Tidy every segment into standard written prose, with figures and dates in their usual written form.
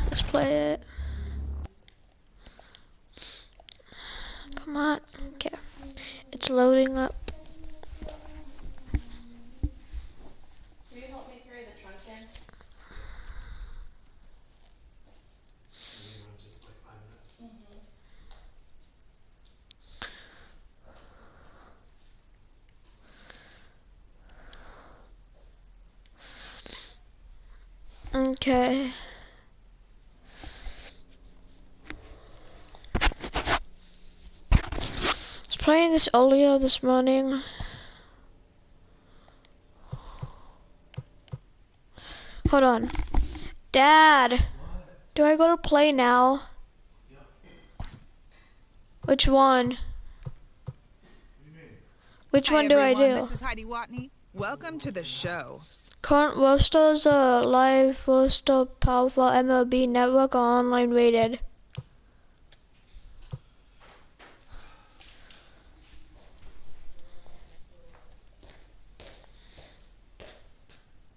Let's play it. Come on. Okay. It's loading up. Will you help me carry the trunk in? Just like 5 minutes. Okay. I was playing this earlier this morning. Hold on. Dad! What? Do I go to play now? Yep. Which one? What do you mean? Which Hi one do I everyone, do? this is Heidi Watney. Welcome to the show. Current rosters are live roster powerful MLB network or online rated.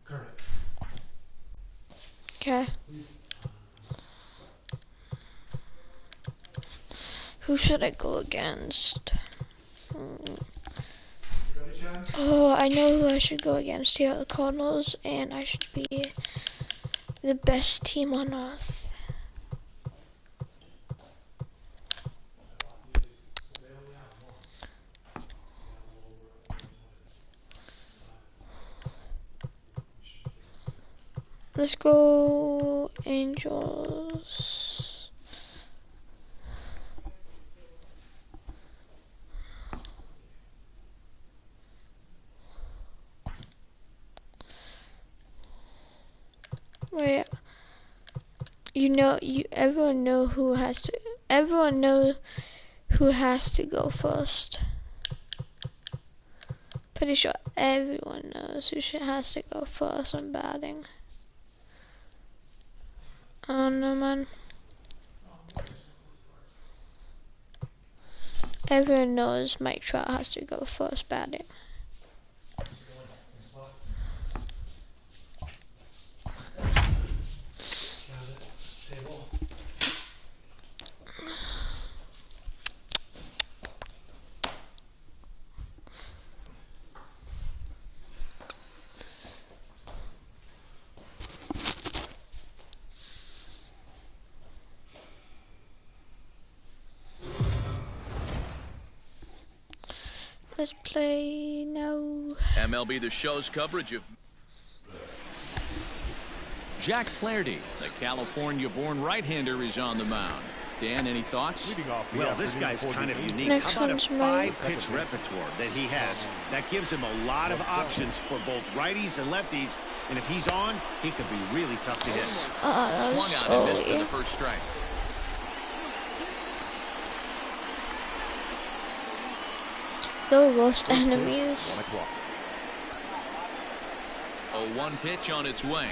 Current. Okay. Who should I go against? You ready, John? Oh, I know who I should go against here, the Cardinals, and I should be the best team on earth. So they only have one. They have a little over 1 time. Let's go Angels. Wait. Everyone knows who has to go first. Pretty sure everyone knows who has to go first on batting. Oh no, man. Everyone knows Mike Trout has to go first batting. Table. Let's play now. MLB The Show's coverage of Jack Flaherty, the California-born right-hander, is on the mound. Dan, any thoughts? Well, this guy's kind of unique. Next How about a comes Mike. 5-pitch repertoire that he has? That gives him a lot of options for both righties and lefties. And if he's on, he could be really tough to hit. That was Swung on and missed for early. the first strike. The worst enemies. 0-1 pitch on its way.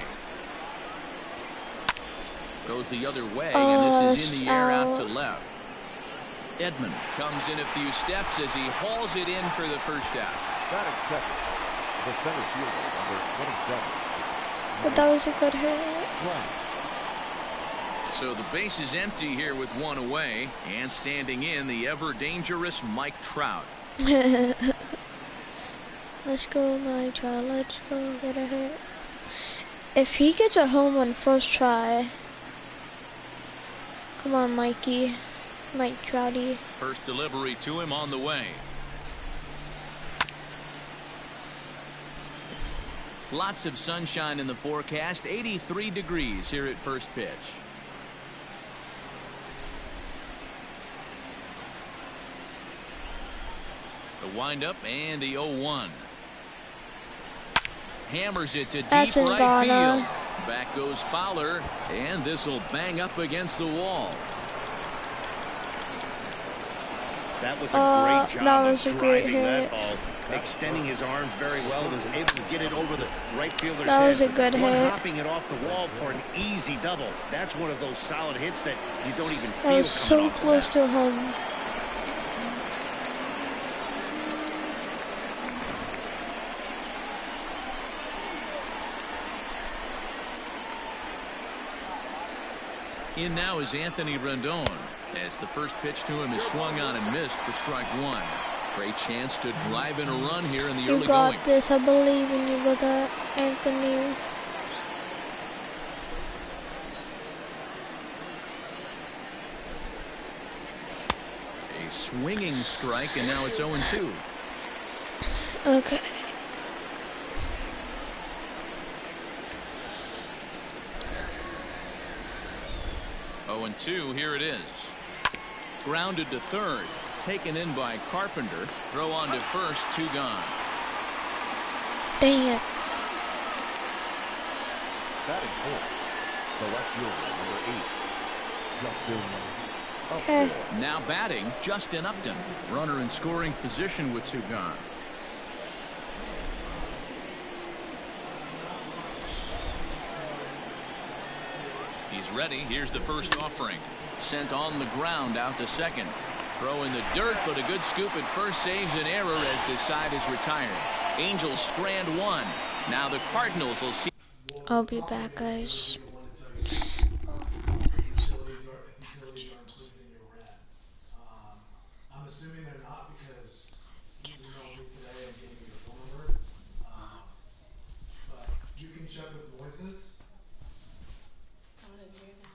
Goes the other way, and this is in the air out to left. Edman comes in a few steps as he hauls it in for the first out. But that was a good hit. So the base is empty here with one away, and standing in the ever-dangerous Mike Trout. Let's go, Mike Trout. Let's go get a hit. If he gets a home on first try. Come on, Mikey. Mike Trouty. First delivery to him on the way. Lots of sunshine in the forecast. 83 degrees here at first pitch. The windup and the 0-1. Hammers it to That's deep in right Ghana. field. Back goes Fowler, and this will bang up against the wall. That was a great that job was of a great driving that hit. ball, extending his arms very well, and was able to get it over the right fielder's That head. was a good One hit. hopping it off the wall for an easy double. That's one of those solid hits that you don't even That feel was so coming off the close bat. to home. In now is Anthony Rendon, as the first pitch to him is swung on and missed for strike one. Great chance to drive in a run here in the early You got going. this. I believe in you, brother Anthony. A swinging strike, and now it's 0-2. Okay. Oh, and 2, here it is. Grounded to third, taken in by Carpenter. Throw on to first, 2 gone. Dang it. Batting fourth, the left fielder, number 8, Justin Okay. Upton. Now batting, Justin Upton. Runner in scoring position with 2 gone. He's ready. Here's the first offering. Sent on the ground out to second. Throw in the dirt, but a good scoop at first saves an error as the side is retired. Angels strand 1. Now the Cardinals will see. I'll be back, guys. Utilities aren't included in your rent. I'm assuming they're not because you emailed me today and gave me your phone number. But you can check with Moises. I wanted to hear that.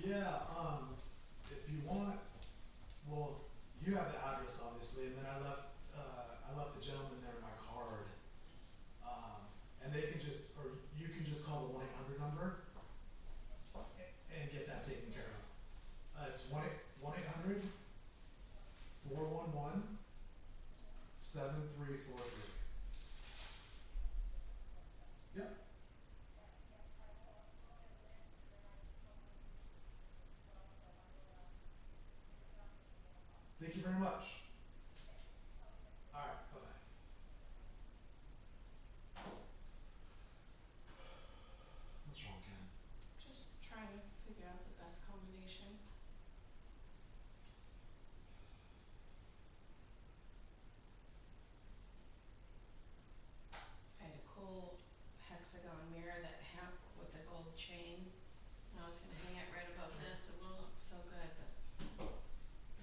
Yeah, if you want, well, you have the address obviously, and then I left the gentleman there my card. And they can just, or you can just call the 1-800 number and get that taken care of. It's 1-800-411-7343. Yep. Thank you very much. All right, bye-bye. What's wrong, Ken? Just trying to figure out the best combination. I had a cool hexagon mirror that with the gold chain. Now it's gonna hang it right above this. It won't look so good, but I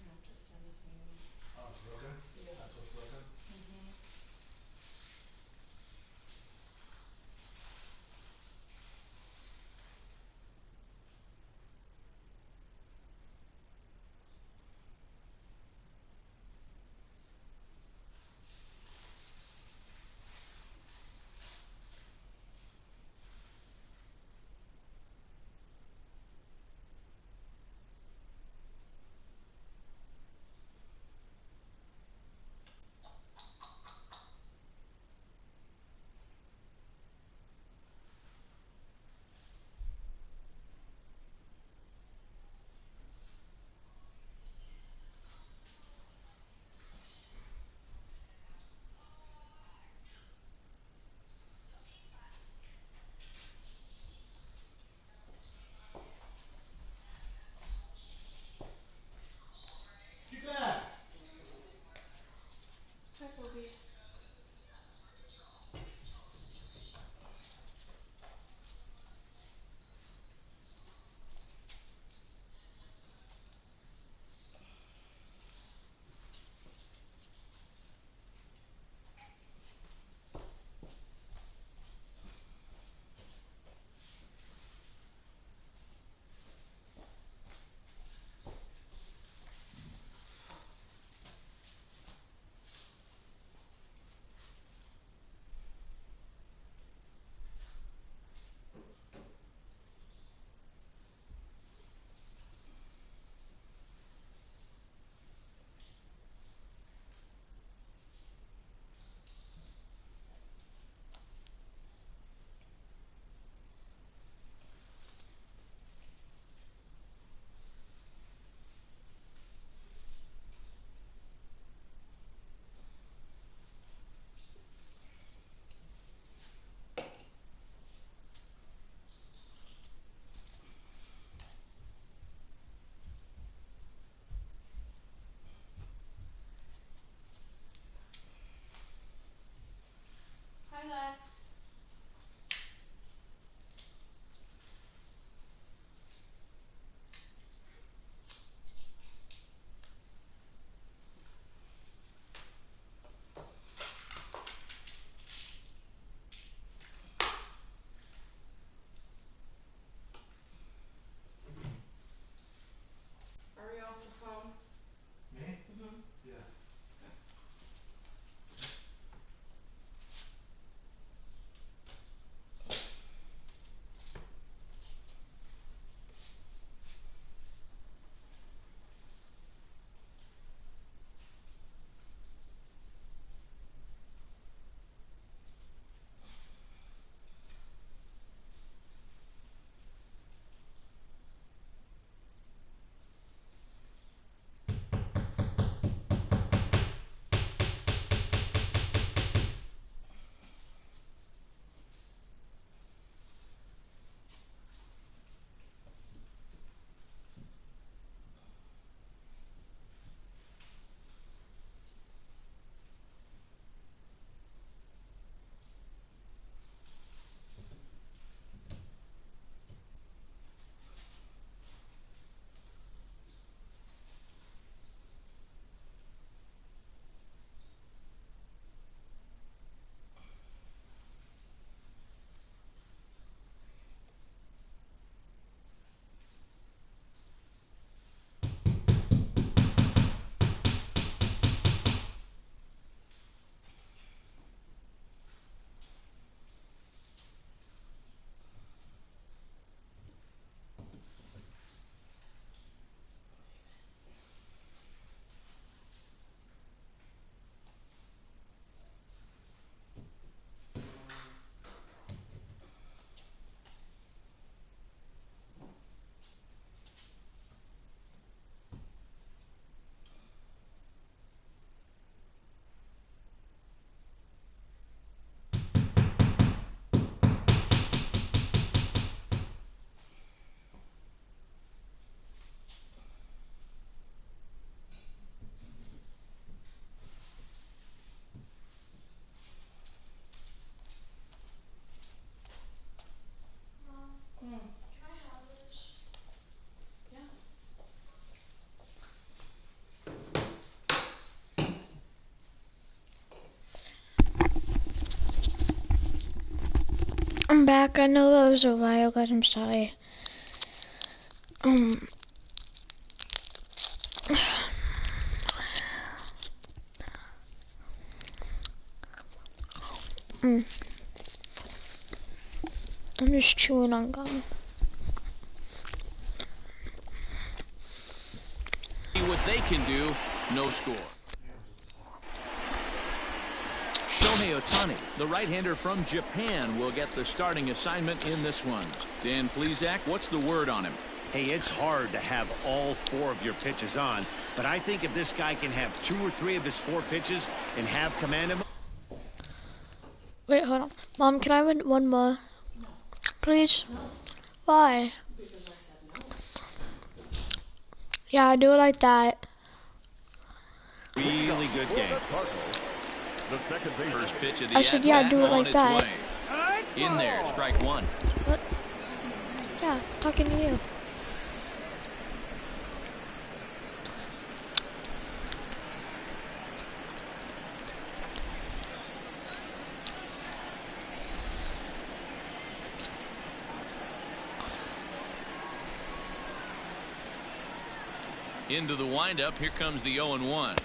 have to send this new one. Oh, it's broken? Yeah. That's what's broken? Mm-hmm. Keep that! Hi, Bobby. Hi, Lex. Hmm. Can I have this? Yeah. I'm back. I know that was a while, guys. I'm sorry. I'm just chewing on gum. See what they can do. No score. Shohei Ohtani, the right-hander from Japan, will get the starting assignment in this one. Dan Plesac, what's the word on him? Hey, it's hard to have all 4 of your pitches on, but I think if this guy can have 2 or 3 of his 4 pitches and have command of. Wait, hold on. Mom, can I have one more? No. Please? No. Why? Because I said no. Yeah, do it like that. Really good For game. the Cardinals, the second baseman. First pitch of the I said, yeah, at-bat do it on like its that. way. In there, strike one. What? Yeah, talking to you. Into the windup. Here comes the 0-1.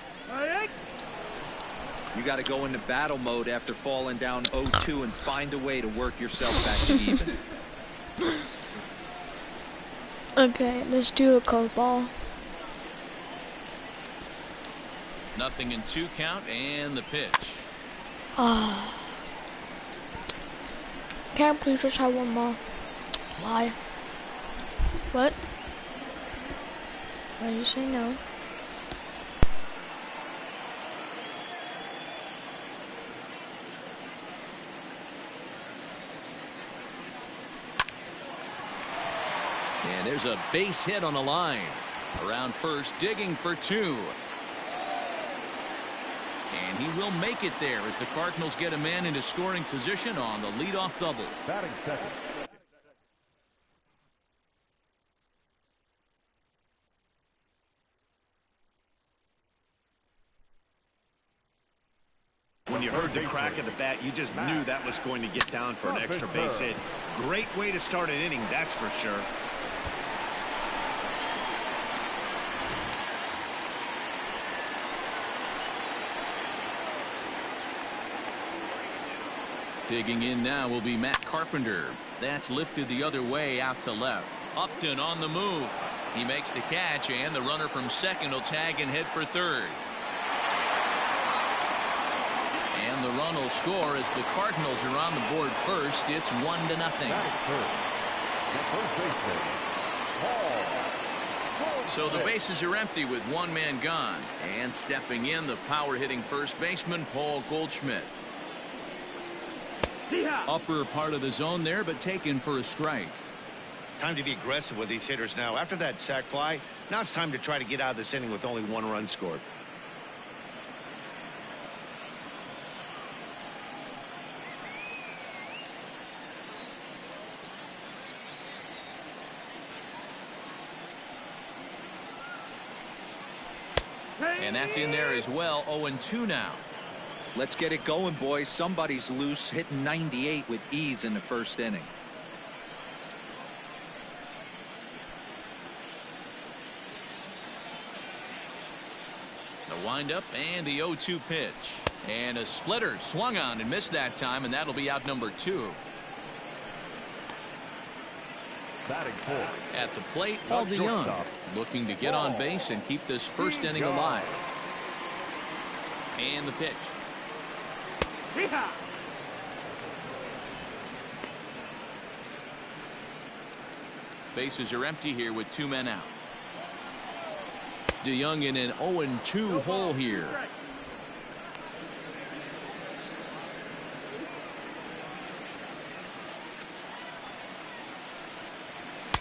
You got to go into battle mode after falling down 0-2 and find a way to work yourself back to even. Okay, let's do a cold ball. Nothing in 2 count, and the pitch. Ah. Can't please just have one more. Why? What? Why did you say no? And there's a base hit on the line. Around first, digging for 2. And he will make it there as the Cardinals get a man into scoring position on the leadoff double. Batting second. When you heard the crack of the bat, you just knew that was going to get down for an extra base hit. Great way to start an inning, that's for sure. Digging in now will be Matt Carpenter. That's lifted the other way out to left. Upton on the move. He makes the catch, and the runner from second will tag and head for third. And the run will score as the Cardinals are on the board first. It's 1-0. Batting third. The first baseman, Paul. So the bases are empty with one man gone. And stepping in, the power-hitting first baseman, Paul Goldschmidt. Upper part of the zone there, but taken for a strike. Time to be aggressive with these hitters now. After that sac fly, now it's time to try to get out of this inning with only 1 run scored. And that's in there as well. 0-2 now. Let's get it going, boys. Somebody's loose, hitting 98 with ease in the first inning. The windup and the 0-2 pitch. And a splitter swung on and missed that time, and that'll be out number 2. Batting fourth. At the plate, Paul DeYoung, shortstop. looking to get on base and keep this first inning alive. And the pitch. Bases are empty here with 2 men out. DeYoung in an 0-2 hole here.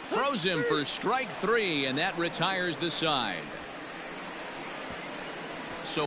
Throws him for strike 3, and that retires the side. So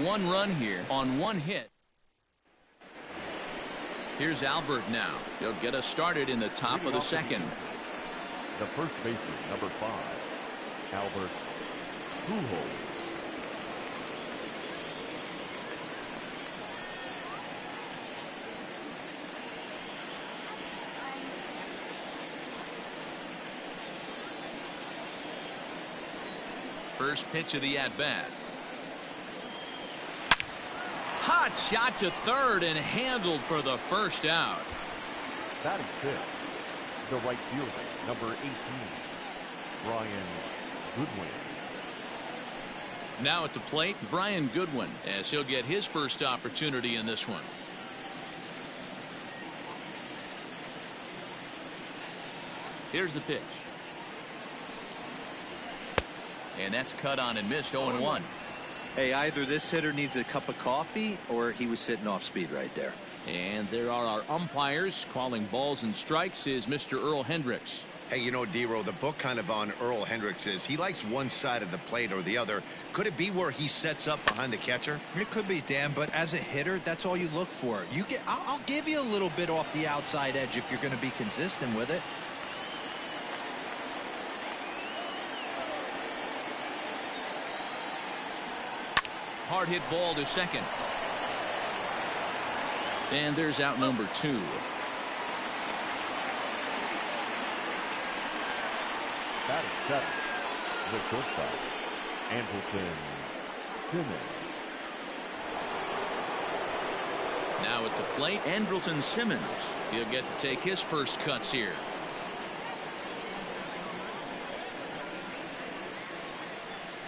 one run here on one hit. Here's Albert now. He'll get us started in the top of the second. The first baseman, number 5, Albert Pujols. First pitch of the at-bat. Hot shot to third and handled for the first out. Batting 5th, the right fielder, number 18, Brian Goodwin. Now at the plate, Brian Goodwin, as he'll get his first opportunity in this one. Here's the pitch. And that's cut on and missed. 0-1. Hey, either this hitter needs a cup of coffee or he was sitting off speed right there. And there are our umpires. Calling balls and strikes is Mr. Earl Hendricks. Hey, you know, D-Row, the book kind of on Earl Hendricks is he likes one side of the plate or the other. Could it be where he sets up behind the catcher? It could be, Dan, but as a hitter, that's all you look for. I'll give you a little bit off the outside edge if you're going to be consistent with it. Hard hit ball to second. And there's out number 2. Batting 7th, the shortstop, Andrelton Simmons. Now at the plate, Andrelton Simmons. He'll get to take his first cuts here.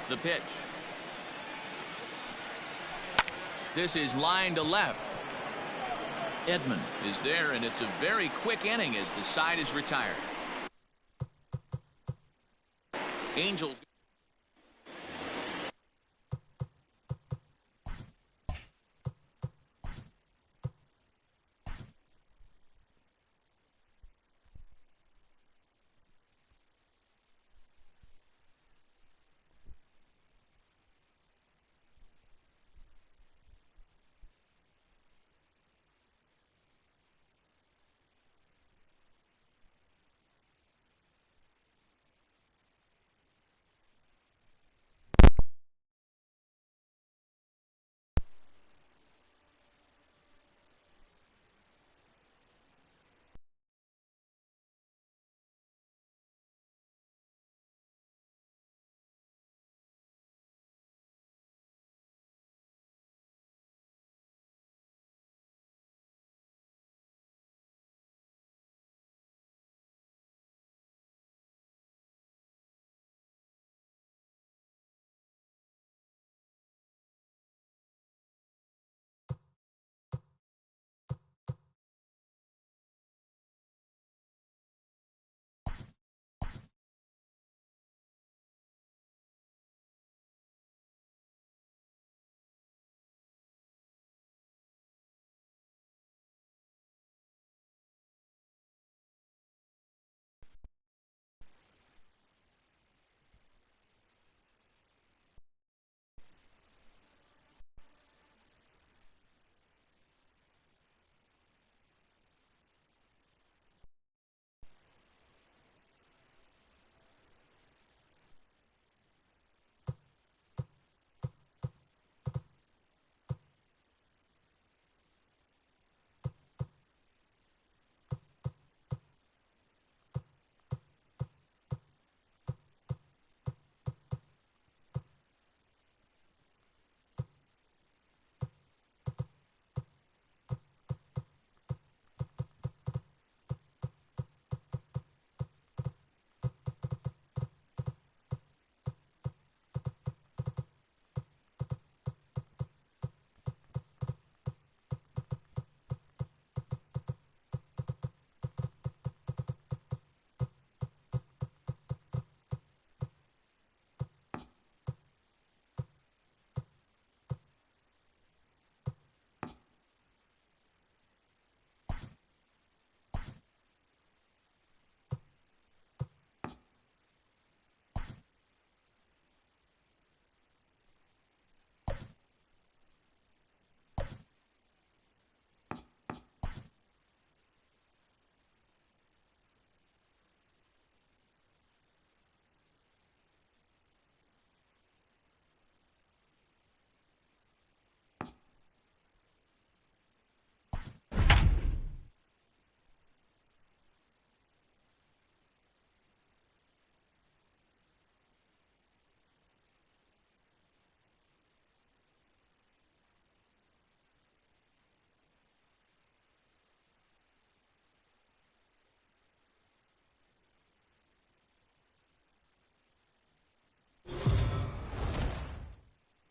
The pitch. This is line to left. Edman is there, and it's a very quick inning as the side is retired. Angels.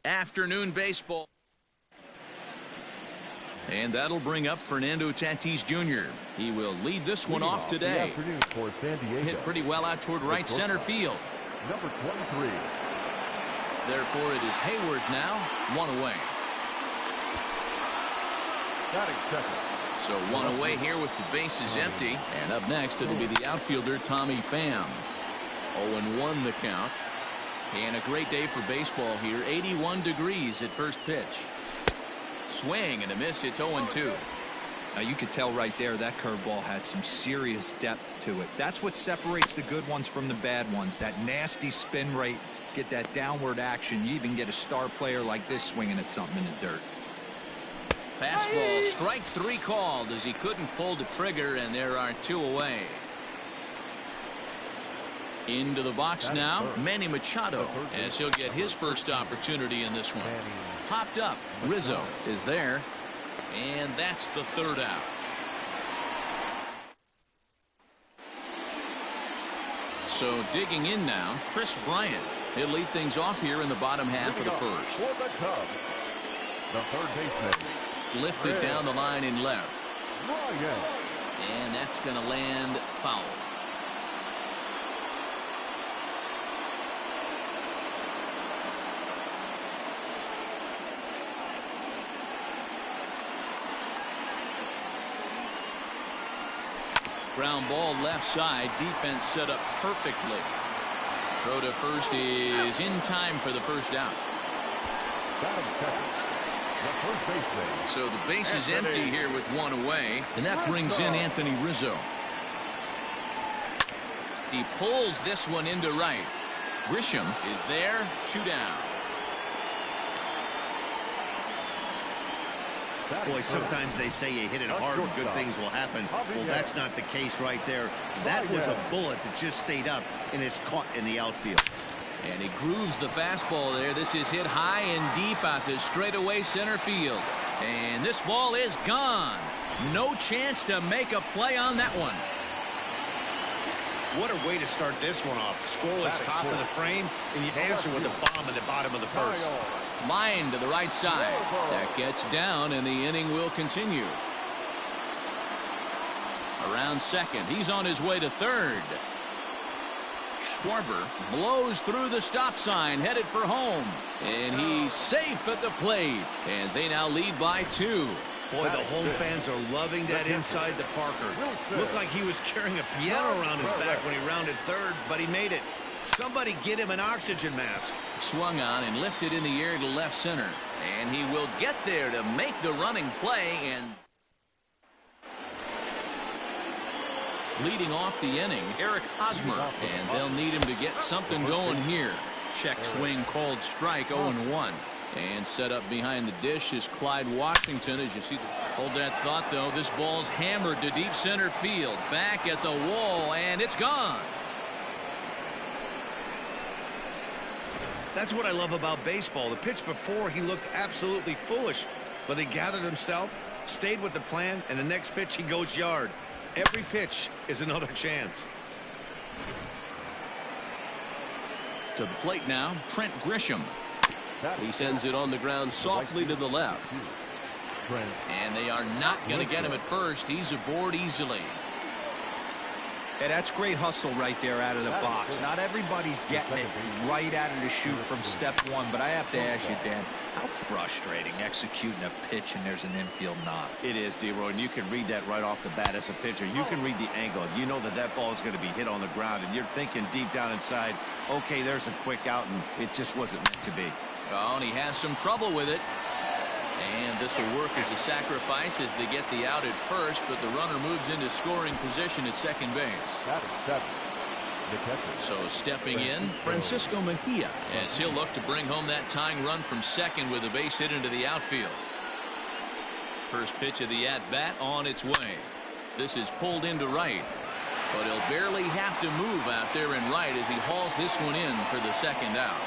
Afternoon baseball. And that'll bring up Fernando Tatis Jr. He will lead this one off today. For San Diego. Hit pretty well out toward right center field. Number 23. Therefore, it is Hayward now, 1 away. Batting second. So 1 away here with the bases empty. And up next, it'll be the outfielder, Tommy Pham. 0-1 the count. And a great day for baseball here. 81 degrees at first pitch. Swing and a miss. It's 0-2. Now you could tell right there that curveball had some serious depth to it. That's what separates the good ones from the bad ones. That nasty spin rate, get that downward action. You even get a star player like this swinging at something in the dirt. Fastball, strike 3 called as he couldn't pull the trigger, and there are 2 away. Into the box now, Manny Machado, as he'll get his first opportunity in this one. Popped up, Rizzo is there, and that's the 3rd out. So digging in now, Chris Bryant. He'll lead things off here in the bottom half of the first. For the Cubs, the third baseman. Lifted down the line in left. Bryant. And that's going to land foul. Ground ball left side. Defense set up perfectly. Throw to first is in time for the first out. So the base is empty here with 1 away, and that brings in Anthony Rizzo. He pulls this one into right. Grisham is there, 2 down. Boy, sometimes they say you hit it hard and good things will happen. Well, that's not the case right there. That was a bullet that just stayed up and is caught in the outfield. And he grooves the fastball there. This is hit high and deep out to straightaway center field. And this ball is gone. No chance to make a play on that one. What a way to start this one off. Scoreless top of the frame, and you answer with a bomb in the bottom of the first. Line to the right side. That gets down, and the inning will continue. Around second. He's on his way to third. Schwarber blows through the stop sign, headed for home. And he's safe at the plate. And they now lead by 2. Boy, the home fans are loving that inside the Parker. Looked like he was carrying a piano around his back when he rounded third, but he made it. Somebody get him an oxygen mask. Swung on and lifted in the air to left center. And he will get there to make the running play. And leading off the inning, Eric Hosmer. And they'll need him to get something going here. Check swing called strike, 0-1. And set up behind the dish is Clyde Washington. As you see, hold that thought, though. This ball's hammered to deep center field. Back at the wall, and it's gone. That's what I love about baseball. The pitch before, he looked absolutely foolish. But he gathered himself, stayed with the plan, and the next pitch he goes yard. Every pitch is another chance. To the plate now, Trent Grisham. He sends it on the ground softly to the left. And they are not going to get him at first. He's aboard easily. Yeah, that's great hustle right there out of the box. Not everybody's getting it right out of the chute from step 1, but I have to ask you, Dan, how frustrating executing a pitch and there's an infield knock. It is, D-Roy, and you can read that right off the bat as a pitcher. You can read the angle. You know that that ball is going to be hit on the ground, and you're thinking deep down inside, okay, there's a quick out, and it just wasn't meant to be. Oh, and he has some trouble with it. And this will work as a sacrifice as they get the out at first, but the runner moves into scoring position at second base. So stepping in, Francisco Mejia, as he'll look to bring home that tying run from second with a base hit into the outfield. First pitch of the at-bat on its way. This is pulled into right, but he'll barely have to move out there in right as he hauls this one in for the second out.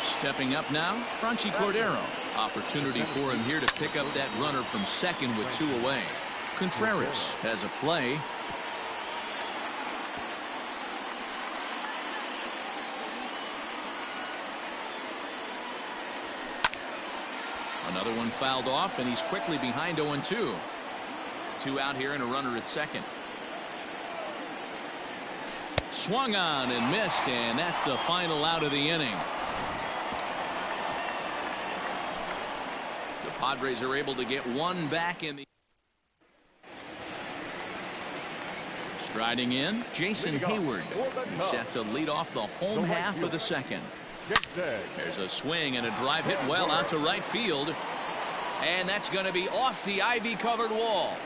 Stepping up now, Franchy Cordero. Opportunity for him here to pick up that runner from second with 2 away. Contreras has a play. Another one fouled off, and he's quickly behind 0-2. 2 out here and a runner at second. Swung on and missed, and that's the final out of the inning. The Padres are able to get one back in the. Striding in, Jason Hayward. He's set to lead off the home half of the second. There's a swing and a drive hit well out to right field. And that's going to be off the ivy-covered wall.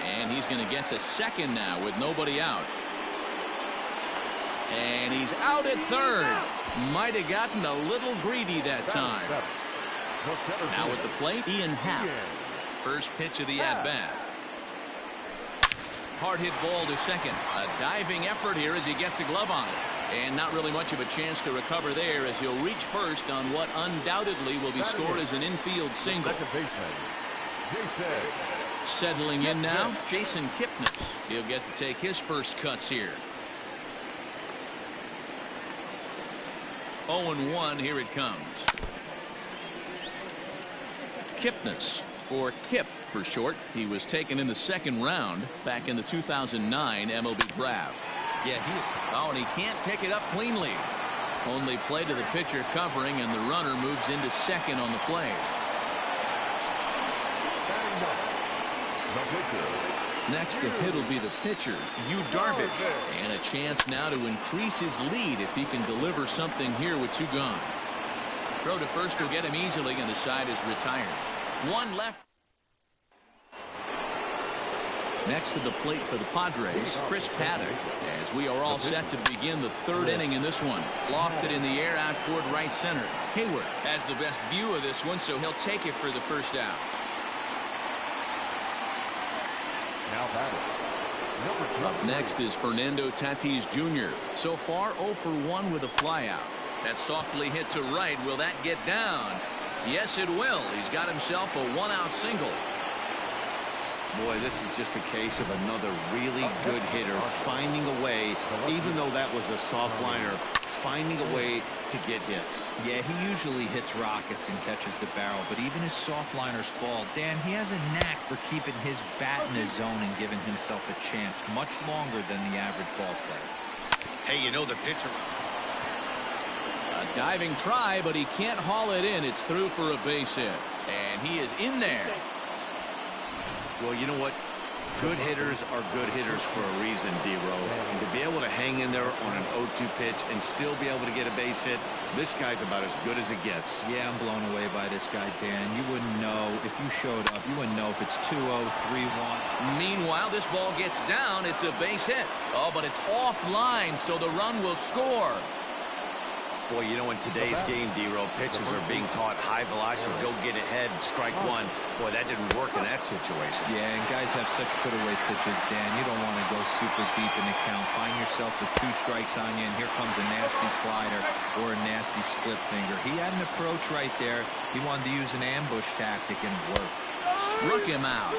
And he's going to get to second now with nobody out. And he's out at third. Might have gotten a little greedy that time. Now at the plate, Ian Happ. First pitch of the at-bat. Hard hit ball to second. A diving effort here as he gets a glove on it. And not really much of a chance to recover there as he'll reach first on what undoubtedly will be scored as an infield single. Settling in now, Jason Kipnis. He'll get to take his first cuts here. 0-1, here it comes. Kipnis, or Kip for short. He was taken in the second round back in the 2009 MLB draft. Yeah, he is. Oh, and he can't pick it up cleanly. Only play to the pitcher covering, and the runner moves into second on the play. Next to hit will be the pitcher, Yu Darvish. And a chance now to increase his lead if he can deliver something here with 2 gone. Throw to first will get him easily, and the side is retired. 1 left. Next to the plate for the Padres, Chris Paddock, as we are all set to begin the 3rd inning in this one. Lofted in the air out toward right center. Hayward has the best view of this one, so he'll take it for the first out. Up next is Fernando Tatis Jr. So far 0 for 1 with a flyout. That's softly hit to right. Will that get down? Yes, it will. He's got himself a 1-out single. Boy, this is just a case of another really good hitter finding a way, even though that was a soft liner, finding a way to get hits. Yeah, he usually hits rockets and catches the barrel, but even his soft liners fall. Dan, he has a knack for keeping his bat in his zone and giving himself a chance much longer than the average ball player. Hey, you know the pitcher. A diving try, but he can't haul it in. It's through for a base hit, and he is in there. Well, you know what? Good hitters are good hitters for a reason, D-Row. And to be able to hang in there on an 0-2 pitch and still be able to get a base hit, this guy's about as good as it gets. Yeah, I'm blown away by this guy, Dan. You wouldn't know if you showed up. You wouldn't know if it's 2-0, 3-1. Meanwhile, this ball gets down. It's a base hit. Oh, but it's offline, so the run will score. Boy, you know, in today's game, D-Row, pitchers are being taught high velocity, go get ahead, strike one. Boy, that didn't work in that situation. Yeah, and guys have such put-away pitches, Dan. You don't want to go super deep in the count. Find yourself with 2 strikes on you, and here comes a nasty slider or a nasty split finger. He had an approach right there. He wanted to use an ambush tactic, and it worked. Struck him out.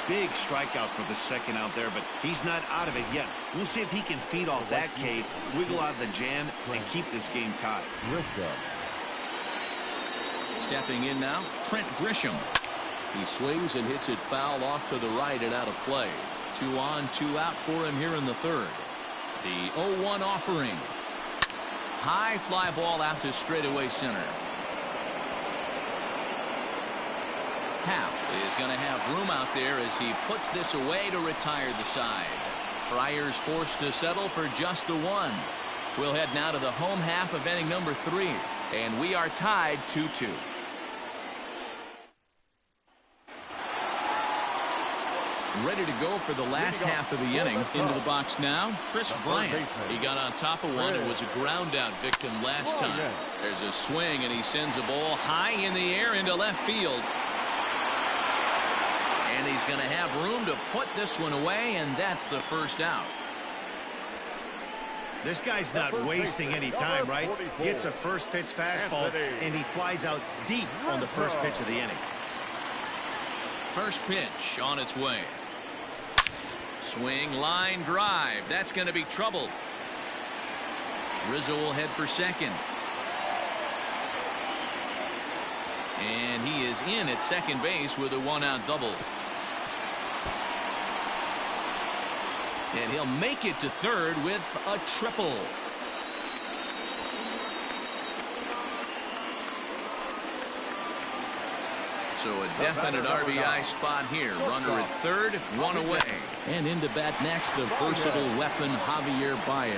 Big strikeout for the second out there, but he's not out of it yet. We'll see if he can feed off that K, wiggle out of the jam, and keep this game tied. Stepping in now, Trent Grisham. He swings and hits it foul off to the right and out of play. 2 on, 2 out for him here in the 3rd. The 0-1 offering. High fly ball out to straightaway center. Happ is going to have room out there as he puts this away to retire the side. Friars forced to settle for just the 1. We'll head now to the home half of inning number 3, and we are tied 2-2. Ready to go for the last half of the inning. Into the box now, Chris Bryant. He got on top of one. It was a ground out victim last time. There's a swing, and he sends a ball high in the air into left field. And he's going to have room to put this one away, and that's the first out. This guy's not wasting any time, right? Gets a first pitch fastball, and he flies out deep on the first pitch of the inning. First pitch on its way. Swing, line drive. That's going to be trouble. Rizzo will head for second. And he is in at second base with a one-out double. And he'll make it to third with a triple. So a definite RBI spot here. Runner at third, one away. And into bat next, the versatile weapon, Javier Baez.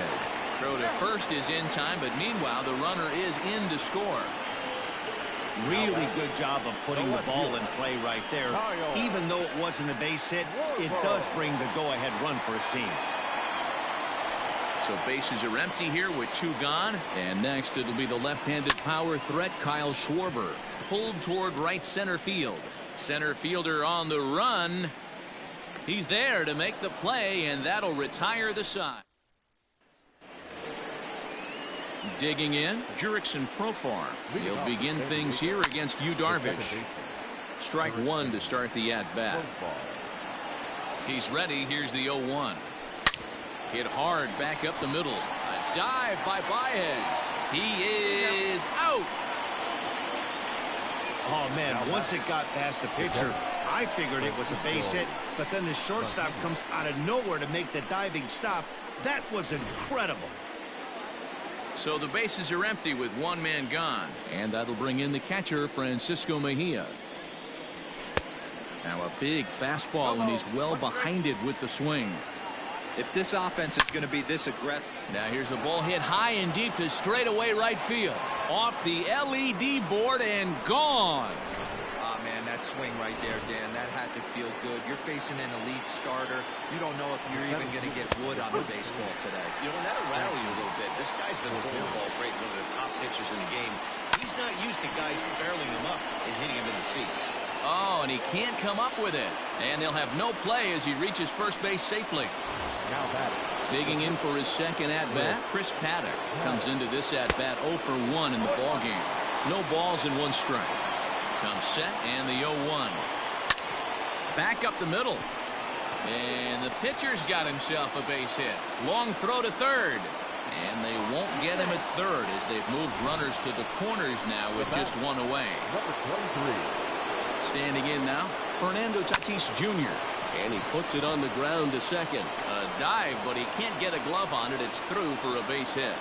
Throw to first is in time, but meanwhile, the runner is in to score. Really good job of putting the ball in play right there. Even though it wasn't a base hit, it does bring the go-ahead run for his team. So bases are empty here with two gone. And next, it'll be the left-handed power threat, Kyle Schwarber. Pulled toward right center field. Center fielder on the run. He's there to make the play, and that'll retire the side. Digging in, Jurickson Profar. He'll begin things here against Yu Darvish. Strike one to start the at-bat. He's ready. Here's the 0-1. Hit hard back up the middle. A dive by Baez. He is out. Oh, man, once it got past the pitcher, I figured it was a base hit, but then the shortstop comes out of nowhere to make the diving stop. That was incredible. So the bases are empty with one man gone. And that'll bring in the catcher, Francisco Mejia. Now a big fastball, and he's well behind it with the swing. If this offense is going to be this aggressive. Now here's the ball hit high and deep to straightaway right field. Off the LED board and gone. Oh, man, that swing right there, Dan, that had to feel good. You're facing an elite starter. You don't know if you're even going to get wood on the baseball today. You know, that'll rattle you a little bit. This guy's been throwing the ball great, one of the top pitchers in the game. He's not used to guys barreling him up and hitting him in the seats. Oh, and he can't come up with it. And they'll have no play as he reaches first base safely. Now batting. Digging in for his second at-bat, Chris Paddock comes into this at-bat 0 for 1 in the ballgame. No balls and one strike. Comes set and the 0-1. Back up the middle. And the pitcher's got himself a base hit. Long throw to third. And they won't get him at third as they've moved runners to the corners now with just one away. Number 23. Standing in now, Fernando Tatis Jr. And he puts it on the ground to second. A dive, but he can't get a glove on it. It's through for a base hit.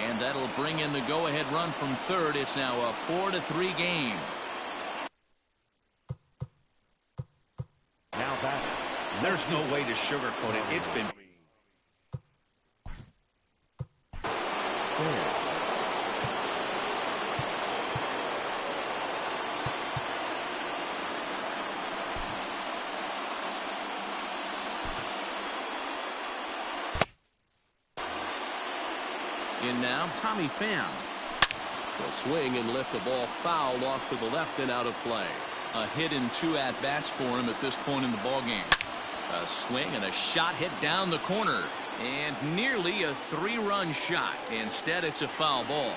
And that'll bring in the go-ahead run from third. It's now a 4-3 game. Now batting. There's no way to sugarcoat it. It's been... In now, Tommy Pham. He'll swing and lift the ball foul off to the left and out of play. A hit and two at-bats for him at this point in the ballgame. A swing and a shot hit down the corner. And nearly a three-run shot. Instead, it's a foul ball.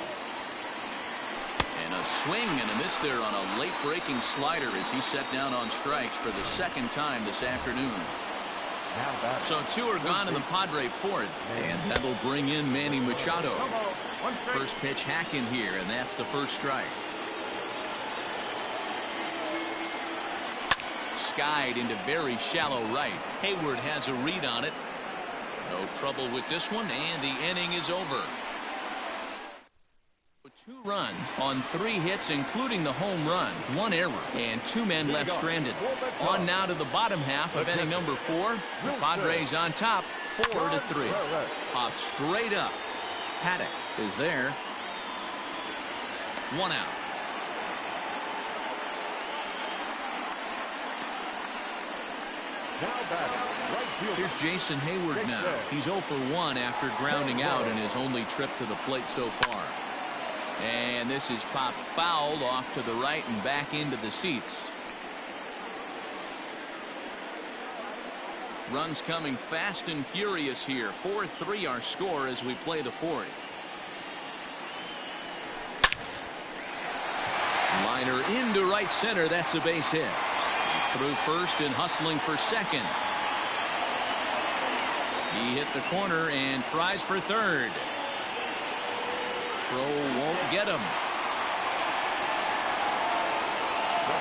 And a swing and a miss there on a late-breaking slider as he set down on strikes for the second time this afternoon. So two are gone in the Padre fourth, and that'll bring in Manny Machado. First pitch hack in here, and that's the first strike. Skied into very shallow right. Hayward has a read on it. No trouble with this one, and the inning is over. 2 runs on 3 hits, including the home run, 1 error, and 2 men left stranded. On now to the bottom half of inning number 4. The Padres on top, 4-3. Popped straight up. Paddock is there. 1 out. Here's Jason Hayward now. He's 0 for 1 after grounding out in his only trip to the plate so far. And this is popped fouled off to the right and back into the seats. Runs coming fast and furious here. 4-3 our score as we play the 4th. Liner into right center. That's a base hit. Through first and hustling for second. He hit the corner and tries for third. Throw won't get him.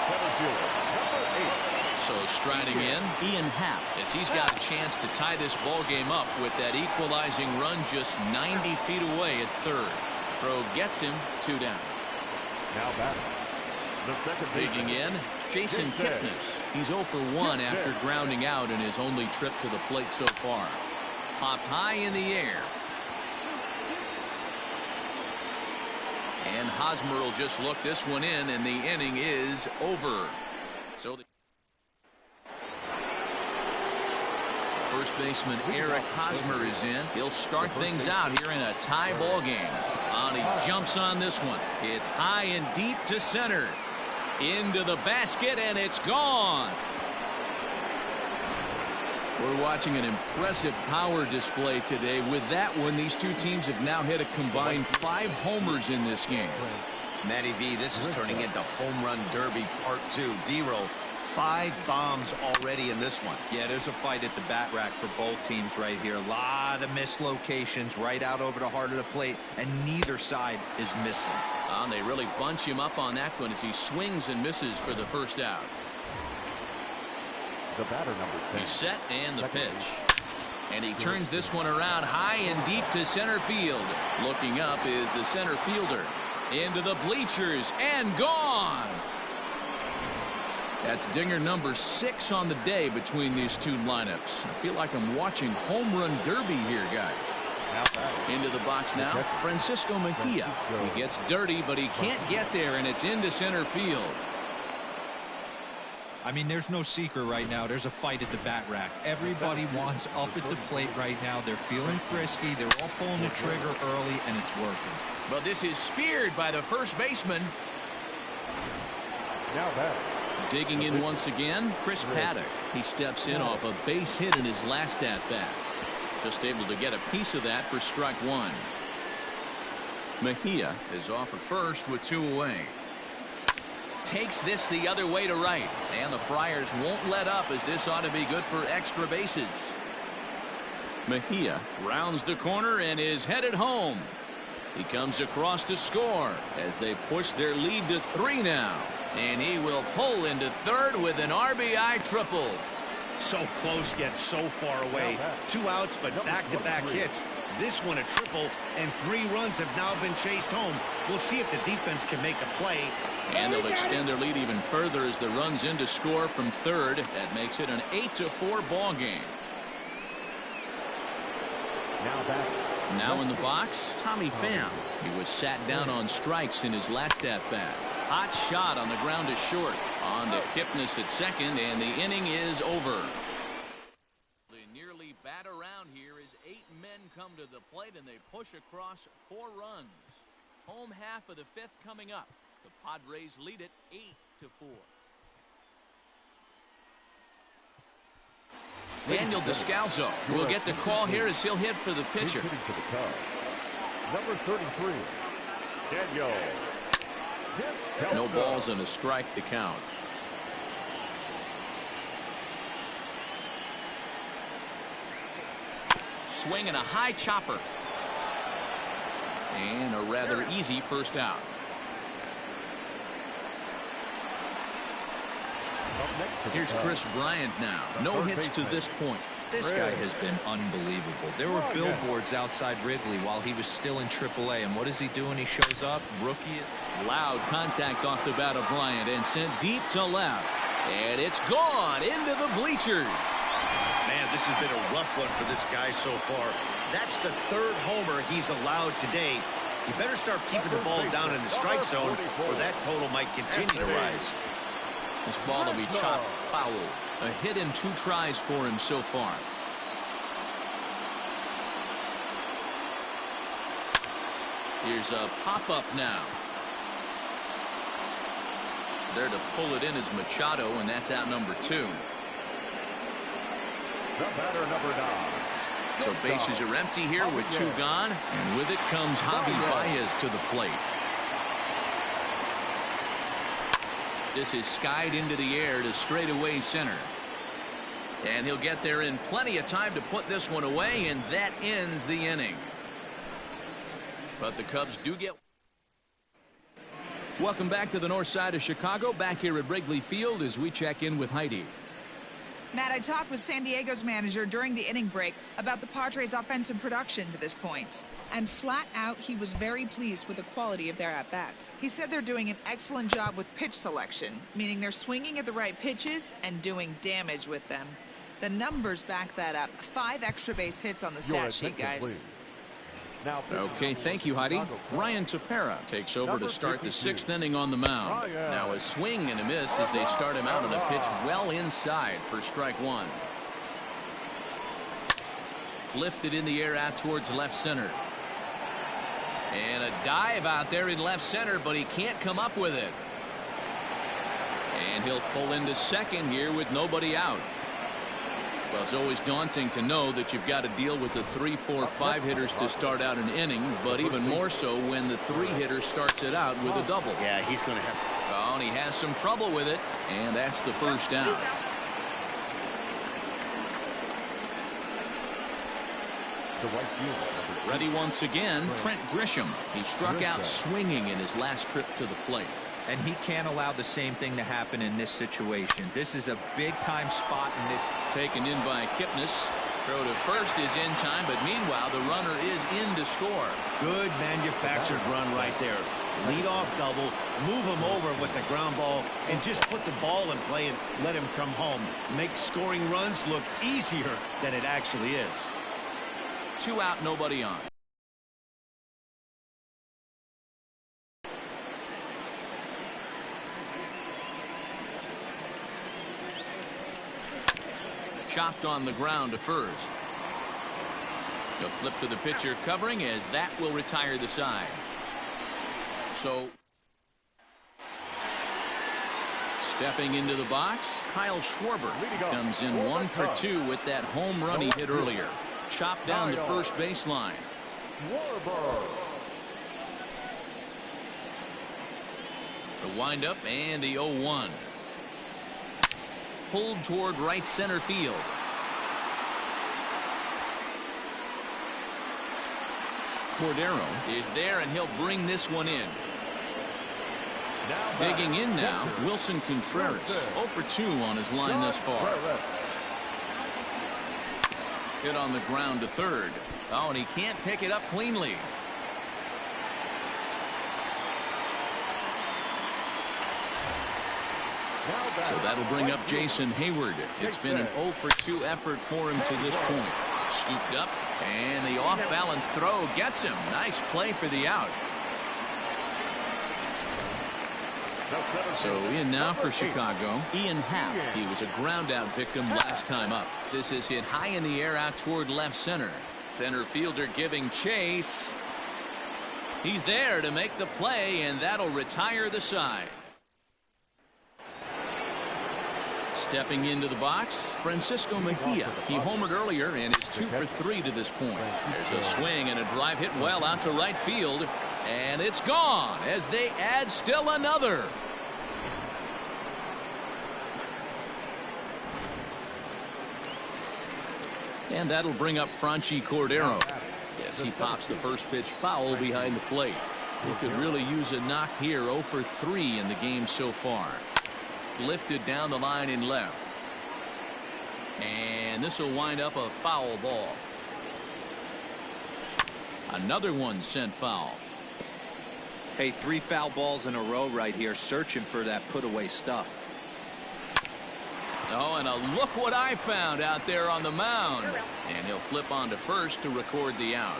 center fielder, number 8. So striding in, Ian Happ, as he's got a chance to tie this ball game up with that equalizing run just 90 feet away at third. Throw gets him, 2 down. Now batting, the second Digging in, Jason Kipnis. He's 0 for 1 after grounding out in his only trip to the plate so far. Popped high in the air. And Hosmer will just look this one in, and the inning is over. So the first baseman Eric Hosmer is in. He'll start things out here in a tie ball game. He jumps on this one. It's high and deep to center. Into the basket, and it's gone. We're watching an impressive power display today. With that one, these two teams have now hit a combined 5 homers in this game. Matty V, this is turning into Home Run Derby Part 2. D-Roll, 5 bombs already in this one. Yeah, there's a fight at the bat rack for both teams right here. A lot of mislocations right out over the heart of the plate, and neither side is missing. They really bunch him up on that one as he swings and misses for the first out. The batter, number 10. He's set, and the pitch. And he turns this one around high and deep to center field. Looking up is the center fielder. Into the bleachers, and gone. That's dinger number 6 on the day between these two lineups. I feel like I'm watching home run derby here, guys. Into the box now, Francisco Mejia. He gets dirty, but he can't get there, and it's into center field. I mean, there's no secret right now. There's a fight at the bat rack. Everybody wants up at the plate right now. They're feeling frisky. They're all pulling the trigger early, and it's working. But this is speared by the first baseman. Now batting. Digging in once again, Chris Paddock. He steps in off a base hit in his last at-bat. Just able to get a piece of that for strike 1. Mejia is off at first with 2 away. Takes this the other way to right, and the Friars won't let up, as this ought to be good for extra bases. Mejia rounds the corner and is headed home. He comes across to score as they push their lead to 3 now, and he will pull into third with an RBI triple. So close yet so far away. 2 outs, but back-to-back hits. This one a triple, and 3 runs have now been chased home. We'll see if the defense can make a play. And they'll extend their lead even further as the runs in to score from third. That makes it an 8-4 ball game. Now in the box, Tommy Pham. He was sat down on strikes in his last at-bat. Hot shot on the ground is short. On to Kipnis at second, and the inning is over. They nearly bat around here as 8 men come to the plate, and they push across 4 runs. Home half of the 5th coming up. The Padres lead it 8-4. Daniel Descalzo will get the call here as he'll hit for the pitcher. Number 33, Daniel. No balls and a strike to count. Swing and a high chopper. And a rather easy first out. Here's Chris Bryant now. No hits to this point. This guy has been unbelievable. There were billboards outside Wrigley while he was still in AAA, and what does he do when he shows up? Rookie. Loud contact off the bat of Bryant and sent deep to left. And it's gone into the bleachers. Man, this has been a rough one for this guy so far. That's the 3rd homer he's allowed today. He better start keeping the ball down in the strike zone, or that total might continue to rise. This ball will be chopped foul. A hit in 2 tries for him so far. Here's a pop-up now. There to pull it in is Machado, and that's out number 2. The batter, number 9. So bases are empty here with 2 gone, and with it comes Javi Baez to the plate. This is skied into the air to straightaway center. And he'll get there in plenty of time to put this one away, and that ends the inning. But the Cubs do get. Welcome back to the north side of Chicago, back here at Wrigley Field as we check in with Heidi. Matt, I talked with San Diego's manager during the inning break about the Padres' offensive production to this point. And flat out, he was very pleased with the quality of their at-bats. He said they're doing an excellent job with pitch selection, meaning they're swinging at the right pitches and doing damage with them. The numbers back that up. 5 extra base hits on the stat sheet, guys. Okay, thank you, Heidi. Ryan Tepera takes over to start the 6th inning on the mound. Now a swing and a miss as they start him out on a pitch well inside for strike 1. Lifted in the air out towards left center. And a dive out there in left center, but he can't come up with it. And he'll pull into second here with nobody out. Well, it's always daunting to know that you've got to deal with the 3, 4, 5 hitters to start out an inning, but even more so when the 3 hitter starts it out with a double. Yeah, he's going to have. Oh, and he has some trouble with it, and that's the first down. Ready once again, Trent Grisham. He struck out swinging in his last trip to the plate. And he can't allow the same thing to happen in this situation. This is a big-time spot in this. Taken in by Kipnis. Throw to first is in time, but meanwhile the runner is in to score. Good manufactured run right there. Lead off double, move him over with the ground ball, and just put the ball in play and let him come home. Make scoring runs look easier than it actually is. 2 out, nobody on. Chopped on the ground to first. The flip to the pitcher covering as that will retire the side. So stepping into the box, Kyle Schwarber comes in 1 for 2 with that home run he hit earlier. Chopped down the first baseline. The windup and the 0-1. Pulled toward right center field. Cordero is there, and he'll bring this one in. Digging in now, Wilson Contreras. 0 for 2 on his line thus far. Hit on the ground to third. Oh, and he can't pick it up cleanly. So that'll bring up Jason Hayward. It's been an 0 for 2 effort for him to this point. Scooped up, and the off-balance throw gets him. Nice play for the out. So in now for Chicago, Ian Happ. He was a ground-out victim last time up. This is hit high in the air out toward left center. Center fielder giving chase. He's there to make the play, and that'll retire the side. Stepping into the box, Francisco Mejia. He homered earlier and is 2 for 3 to this point. There's a swing and a drive hit well out to right field, and it's gone as they add still another. And that'll bring up Franchy Cordero as he pops the first pitch foul behind the plate. He could really use a knock here. 0 for 3 in the game so far. Lifted down the line in left. And this will wind up a foul ball. Another one sent foul. Hey, 3 foul balls in a row right here, searching for that put away stuff. Oh, and look what I found out there on the mound. And he'll flip on to first to record the out.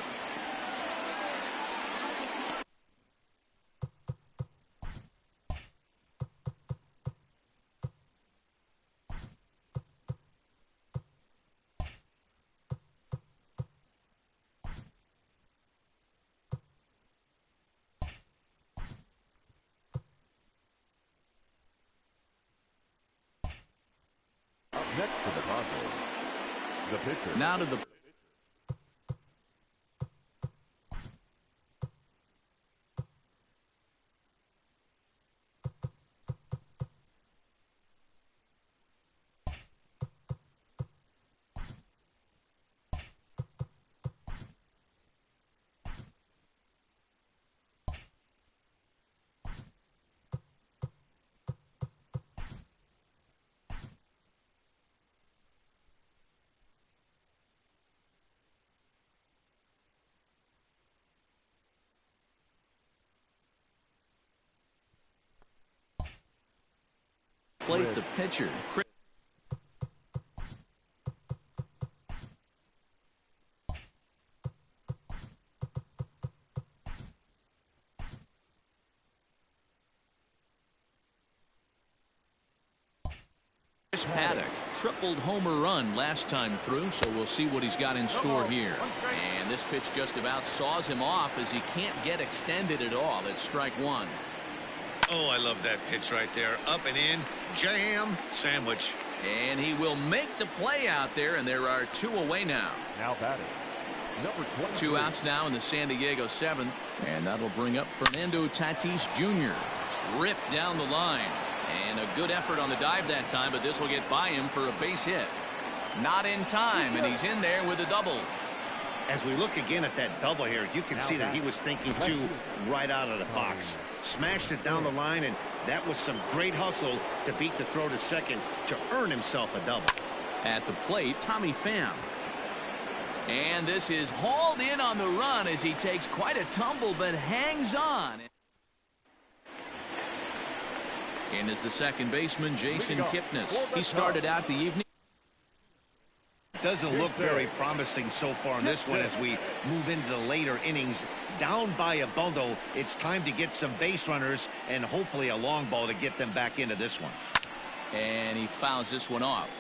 Next to the Padres, the pitcher. Now to the plate, the pitcher. Chris Paddock, tripled homer run last time through, so we'll see what he's got in store here. And this pitch just about saws him off as he can't get extended at all. It's strike one. Oh, I love that pitch right there. Up and in, jam, sandwich. And he will make the play out there, and there are 2 away now. Now batting, number 23. 2 outs now in the San Diego 7th, and that'll bring up Fernando Tatis Jr. Ripped down the line. And a good effort on the dive that time, but this will get by him for a base hit. Not in time, and he's in there with a double. As we look again at that double here, you can see that he was thinking too right out of the box. Smashed it down the line, and that was some great hustle to beat the throw to second to earn himself a double. At the plate, Tommy Pham. And this is hauled in on the run as he takes quite a tumble, but hangs on. In is the second baseman, Jason Kipnis. He started out the evening. Doesn't look very promising so far in this one as we move into the later innings. Down by a bundle, it's time to get some base runners and hopefully a long ball to get them back into this one. And he fouls this one off.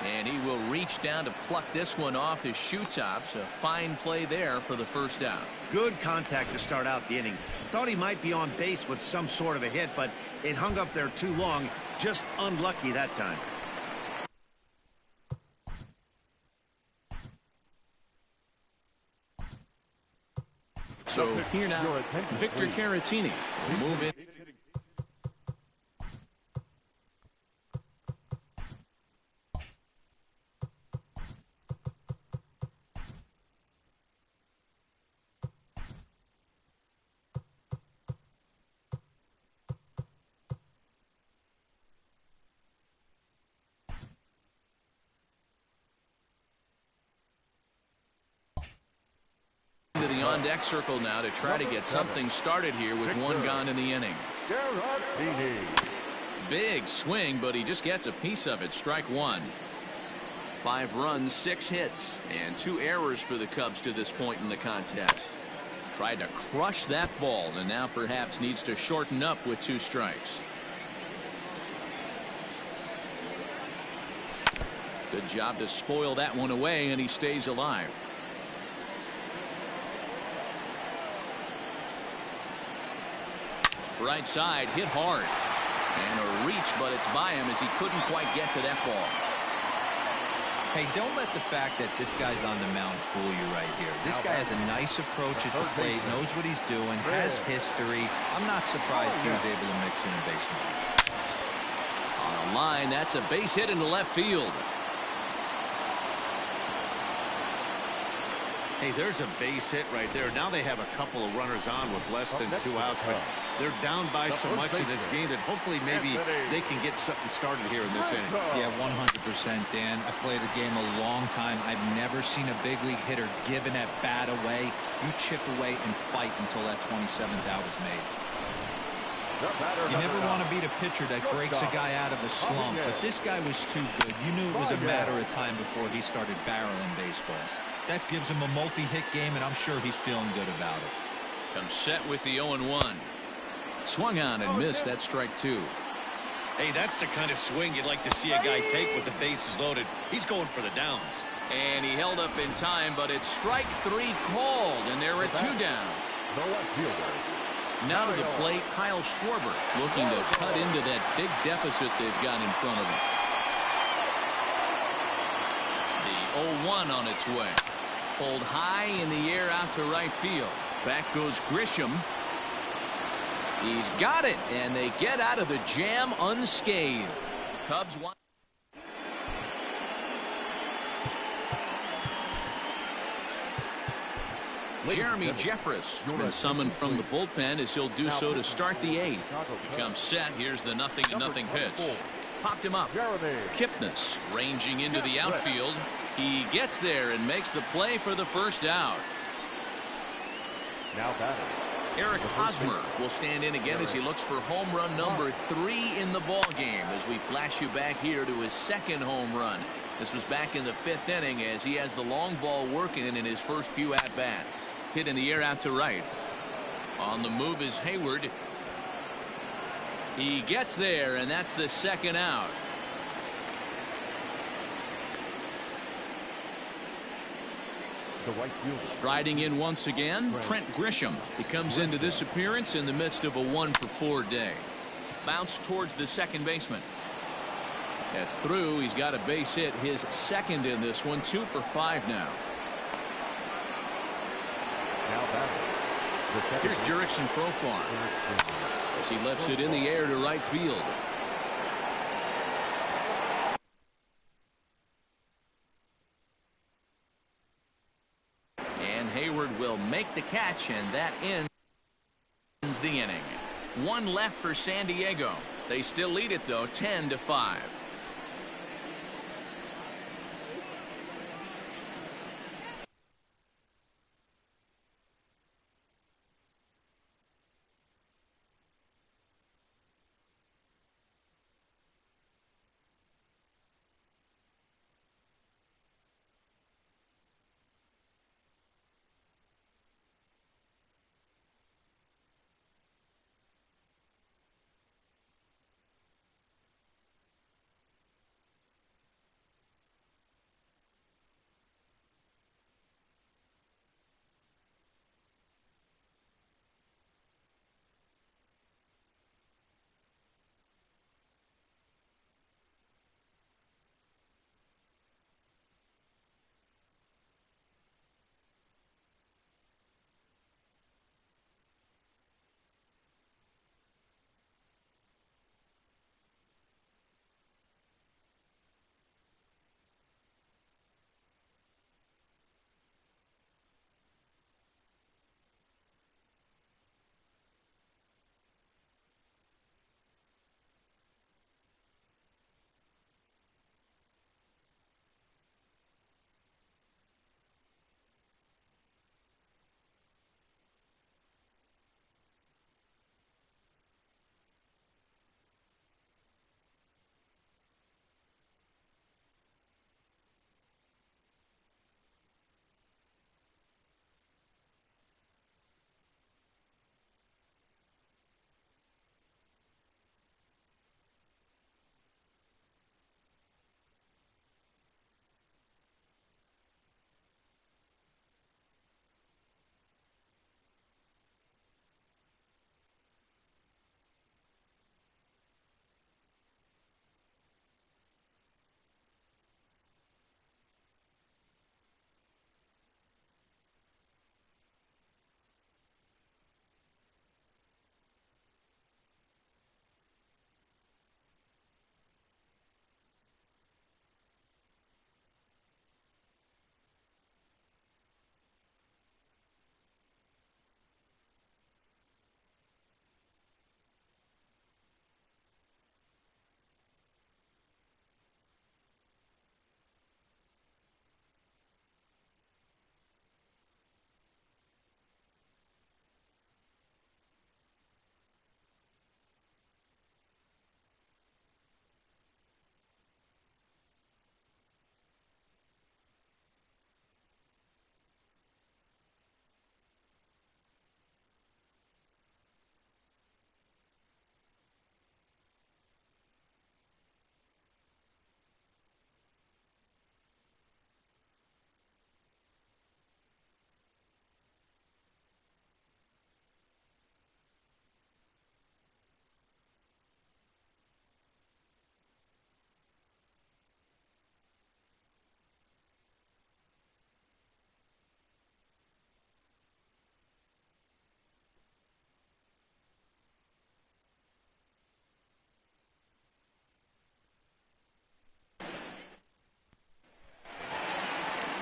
And he will reach down to pluck this one off his shoe tops. A fine play there for the first out. Good contact to start out the inning. Thought he might be on base with some sort of a hit, but it hung up there too long. Just unlucky that time. So here now, Victor Caratini will move in. To the on-deck circle now to try to get something started here with one gone in the inning. Big swing, but he just gets a piece of it. Strike one. 5 runs, 6 hits, and 2 errors for the Cubs to this point in the contest. Tried to crush that ball, and now perhaps needs to shorten up with 2 strikes. Good job to spoil that one away, and he stays alive. Right side, hit hard. And a reach, but it's by him as he couldn't quite get to that ball. Hey, don't let the fact that this guy's on the mound fool you right here. This guy has a nice approach at the plate, knows what he's doing, has history. I'm not surprised he was able to mix in a base hit. On a line, that's a base hit into left field. Hey, there's a base hit right there. Now they have a couple of runners on with less than 2 outs, but they're down by so much in this game that hopefully maybe they can get something started here in this inning. Yeah, 100%, Dan. I played the game a long time. I've never seen a big league hitter give an at-bat away. You chip away and fight until that 27th out is made. You never want to beat a pitcher that breaks a guy out of a slump, but this guy was too good. You knew it was a matter of time before he started barreling baseballs. That gives him a multi-hit game, and I'm sure he's feeling good about it. Comes set with the 0-1. Swung on and missed. That's strike 2. Hey, that's the kind of swing you'd like to see a guy take with the bases loaded. He's going for the downs. And he held up in time, but it's strike 3 called, and there are 2 down. The left fielder. Now to the plate, Kyle Schwarber, looking to cut into that big deficit they've got in front of him. The 0-1 on its way. Pulled high in the air out to right field. Back goes Grisham. He's got it, and they get out of the jam unscathed. Cubs want. Jeremy Jeffress has been summoned from the bullpen as he'll do so to start the 8th. He comes set. Here's the 0-0 pitch. Popped him up. Jeremy. Kipnis ranging into the outfield. He gets there and makes the play for the first out. Now batting. Eric Hosmer will stand in again as he looks for home run number 3 in the ball game as we flash you back here to his second home run. This was back in the 5th inning as he has the long ball working in his first few at-bats. Hit in the air out to right. On the move is Hayward. He gets there, and that's the second out. The right fielder. Striding in once again, Trent Grisham. He comes into this appearance in the midst of a 1-for-4 day. Bounce towards the second baseman. That's through. He's got a base hit, his second in this one. 2 for 5 now. Now batting. Here's Jurickson Profar as he lefts it in the air to right field. And Hayward will make the catch, and that ends the inning. 1 left for San Diego. They still lead it, though, 10-5.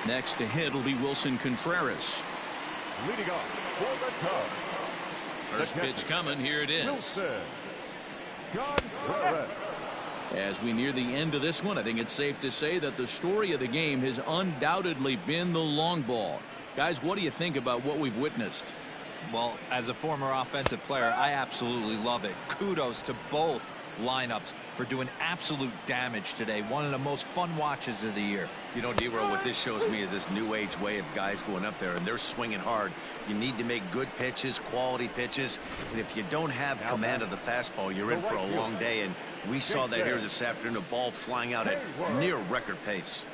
Next to hit will be Wilson Contreras. Leading off for the Cubs. First pitch coming. Here it is. Wilson Contreras. As we near the end of this one, I think it's safe to say that the story of the game has undoubtedly been the long ball. Guys, what do you think about what we've witnessed? Well, as a former offensive player, I absolutely love it. Kudos to both lineups for doing absolute damage today. One of the most fun watches of the year. You know, D-Row, what this shows me is this new age way of guys going up there and they're swinging hard. You need to make good pitches, quality pitches, and if you don't have command of the fastball, you're in for a long day, and we saw that here this afternoon, a ball flying out at near record pace.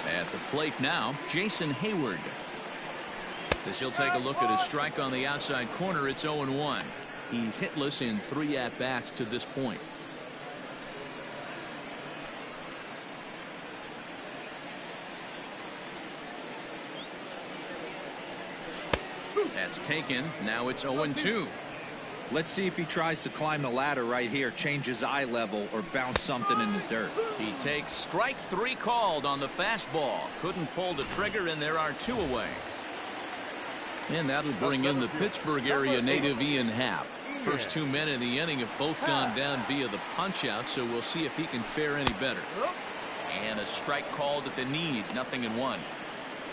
At the plate now, Jason Hayward. As he'll take a look at his strike on the outside corner, it's 0-1. He's hitless in 3 at-bats to this point. That's taken. Now it's 0-2. Let's see if he tries to climb the ladder right here, change his eye level, or bounce something in the dirt. He takes strike 3 called on the fastball. Couldn't pull the trigger, and there are 2 away. And that'll bring in the Pittsburgh area native Ian Happ. First 2 men in the inning have both gone down via the punch-out, so we'll see if he can fare any better. And a strike called at the knees, 0-1.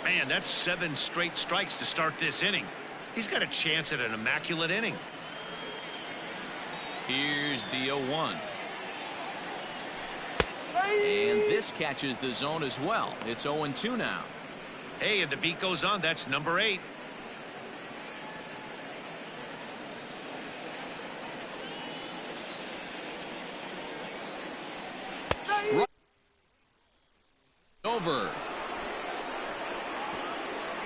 Man, that's 7 straight strikes to start this inning. He's got a chance at an immaculate inning. Here's the 0-1. And this catches the zone as well. It's 0-2 now. Hey, and the beat goes on. That's number 8. Over.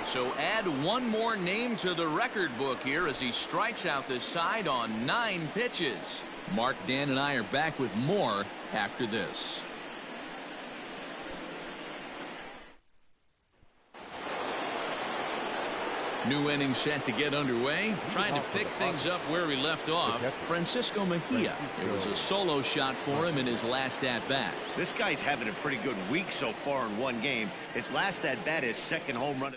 So add one more name to the record book here as he strikes out this side on 9 pitches. Mark, Dan, and I are back with more after this. New inning set to get underway. Trying to pick things up where we left off. Francisco Mejia. It was a solo shot for him in his last at-bat. This guy's having a pretty good week so far in one game. His last at-bat is second home run.